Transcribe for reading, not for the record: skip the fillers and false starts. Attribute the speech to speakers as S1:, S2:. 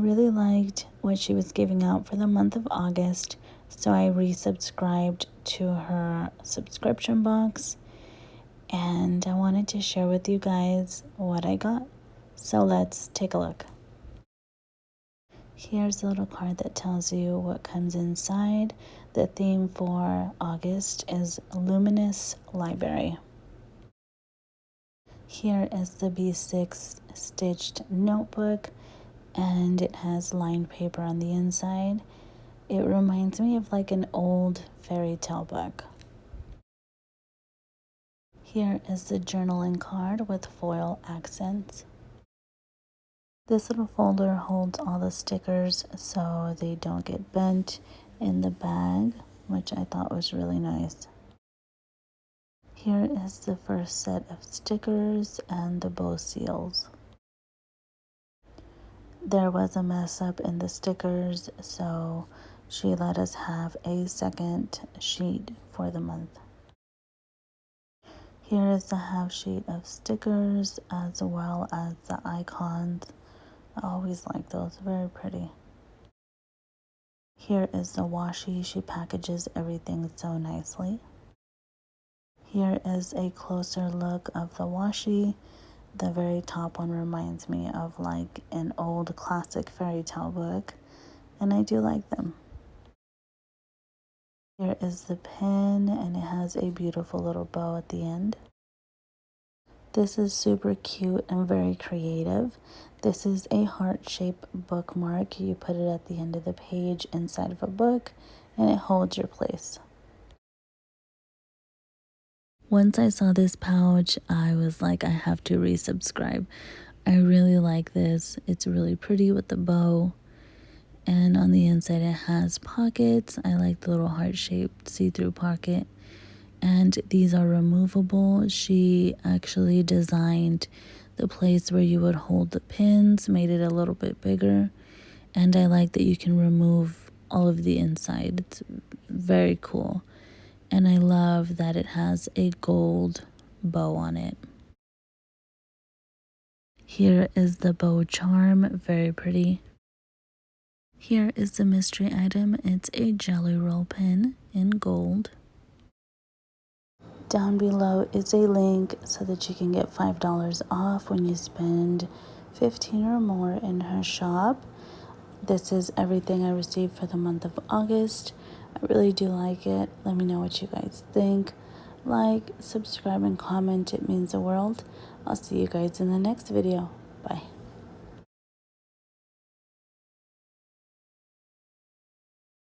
S1: really liked what she was giving out for the month of August, so I resubscribed to her subscription box, and I wanted to share with you guys what I got. So let's take a look. Here's a little card that tells you what comes inside. The theme for August is Luminous Library. Here is the B6 stitched notebook, and it has lined paper on the inside. It reminds me of like an old fairy tale book. Here is the journaling card with foil accents. This little folder holds all the stickers so they don't get bent in the bag, which I thought was really nice. Here is the first set of stickers and the bow seals. There was a mess up in the stickers, so she let us have a second sheet for the month. Here is the half sheet of stickers as well as the icons. I always like those, very pretty. Here is the washi. She packages everything so nicely. Here is a closer look of the washi. The very top one reminds me of like an old classic fairy tale book, and I do like them. Here is the pin, and it has a beautiful little bow at the end. This is super cute and very creative. This is a heart-shaped bookmark. You put it at the end of the page inside of a book, and it holds your place. Once I saw this pouch, I was like, I have to resubscribe. I really like this. It's really pretty with the bow. And on the inside, it has pockets. I like the little heart-shaped see-through pocket. And these are removable. She actually designed the place where you would hold the pins, made it a little bit bigger. And I like that you can remove all of the inside. It's very cool. And I love that it has a gold bow on it. Here is the bow charm, very pretty. Here is the mystery item. It's a jelly roll pin in gold. Down below is a link so that you can get $5 off when you spend $15 or more in her shop. This is everything I received for the month of August. I really do like it. Let me know what you guys think. Like, subscribe, and comment. It means the world. I'll see you guys in the next video. Bye.